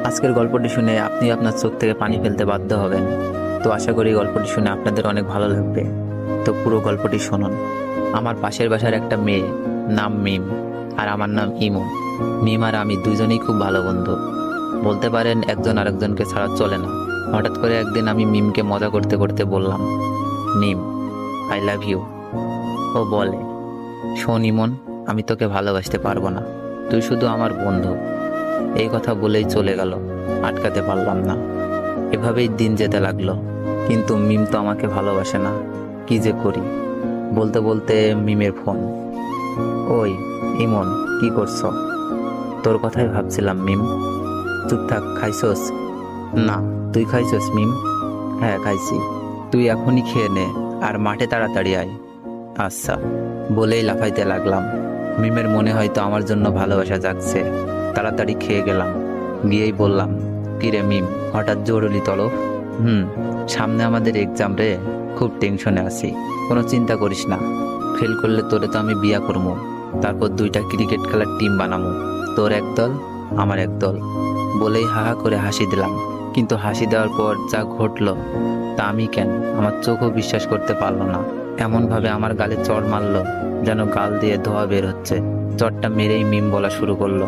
আজকের গল্পটি শুনে আপনি আপনার চোখ থেকে পানি ফেলতে বাধ্য হবেন। তো আশা করি গল্পটি শুনে আপনাদের অনেক ভালো লাগবে। তো পুরো গল্পটি শুনুন। আমার পাশের বাসার একটা মেয়ে, নাম মিম, আর আমার নাম ইমন। মিম আর আমি দুজনেই খুব ভালো বন্ধু, বলতে পারেন একজন আরেকজনকে ছাড়া চলে না। হঠাৎ করে একদিন আমি মিমকে মজা করতে করতে বললাম, মিম, আই লাভ ইউ। ও বলে, শোন ইমন, আমি তোকে ভালোবাসতে পারবো না, তুই শুধু আমার বন্ধু। এই কথা বলেই চলে গেল, আটকাতে পারলাম না। এভাবেই দিন যেতে লাগলো, কিন্তু মিম তো আমাকে ভালোবাসে না। কি যে করি। বলতে বলতে মিমের ফোন। ওই ইমন, কি করছো? তোর কথাই ভাবছিলাম মিম। চুপ থাক, খাইছস? না, তুই খাইছস মিম? হ্যাঁ খাইছি। তুই এখনই খেয়ে নে, আর মাঠে তাড়াতাড়ি আয়। আচ্ছা, বলেই লাফাইতে লাগলাম। মিমের মনে হয়তো আমার জন্য ভালোবাসা জাগছে। তাড়াতাড়ি খেয়ে গেলাম, গিয়েই বললাম, কিরে মিম, হঠাৎ জরুরি তলব? সামনে আমাদের এক্সাম রে, খুব টেনশনে আছি। কোনো চিন্তা করিস না, ফেল করলে তোরে তো আমি বিয়া করবো, তারপর 2টা ক্রিকেট খেলার টিম বানাবো, তোর এক দল আমার এক দল। বলেই হাহা করে হাসি দিলাম। কিন্তু হাসি দেওয়ার পর যা ঘটলো তা আমি কেন আমার চোখও বিশ্বাস করতে পারলো না। এমনভাবে আমার গালে চড় মারলো যেন গাল দিয়ে ধোয়া বের হচ্ছে। চড়টা মেরেই মিম বলা শুরু করলো,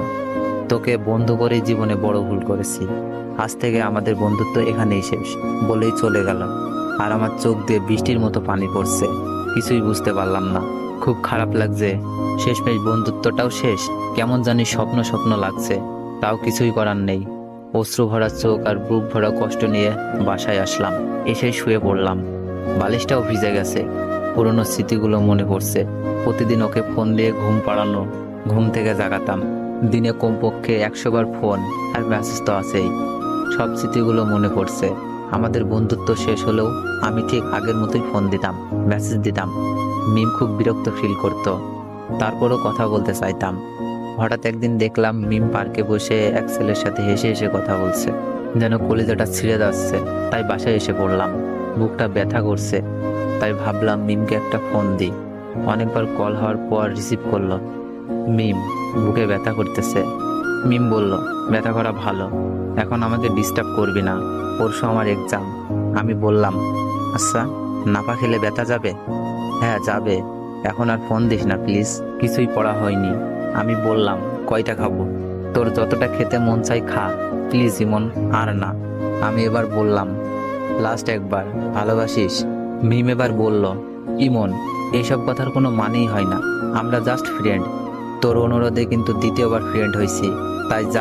তোকে বন্ধু করেই জীবনে বড় ভুল করেছি, আজ থেকে আমাদের বন্ধুত্ব এখানেই শেষ। বলেই চলে গেল। আর আমার চোখ দিয়ে বৃষ্টির মতো পানি পড়ছে। কিছুই বুঝতে পারলাম না, খুব খারাপ লাগছে। শেষমেশ বন্ধুত্বটাও শেষ। কেমন জানি স্বপ্ন স্বপ্ন লাগছে, তাও কিছুই করার নেই। অশ্রু ভরা চোখ আর বুক ভরা কষ্ট নিয়ে বাসায় আসলাম। এসে শুয়ে পড়লাম। বালিশটাও ভিজে গেছে। পুরনো স্মৃতিগুলো মনে পড়ছে। প্রতিদিন ওকে ফোন দিয়ে ঘুম পাড়ানো, ঘুম থেকে জাগাতাম। দিনে কমপক্ষে 100 বার ফোন আর মেসেজ তো আছেই। সব স্মৃতিগুলো মনে পড়ছে। আমাদের বন্ধুত্ব শেষ হলেও আমি ঠিক আগের মতোই ফোন দিতাম, মেসেজ দিতাম। মিম খুব বিরক্ত ফিল করতো, তারপরও কথা বলতে চাইতাম। হঠাৎ একদিন দেখলাম মিম পার্কে বসে এক ছেলের সাথে হেসে হেসে কথা বলছে, যেন কলিজাটা ছিঁড়ে যাচ্ছে। তাই বাসায় এসে পড়লাম। বুকটা ব্যথা করছে, তাই ভাবলাম মিমকে একটা ফোন দিই। অনেকবার কল হওয়ার পর রিসিভ করলো। মিম, বুকে ব্যথা করতেছে। মিম বলল, ব্যথা করা ভালো, এখন আমাকে ডিস্টার্ব করবি না, পরশু আমার এক্সাম। আমি বললাম, আচ্ছা, নাপা খেলে ব্যথা যাবে? হ্যাঁ যাবে, এখন আর ফোন দিস না প্লিজ, কিছুই পড়া হয়নি। আমি বললাম, কয়টা খাবো? তোর যতটা খেতে মন চাই খা, প্লিজ ইমন, আর না। আমি এবার বললাম, লাস্ট একবার, ভালোবাসিস? মিম এবার বলল, ইমন, এইসব কথার কোনো মানেই হয় না, আমরা জাস্ট ফ্রেন্ড। তোর অনুরোধে কিন্তু দ্বিতীয়বার ফ্রেন্ড হয়েছি, তাই যা।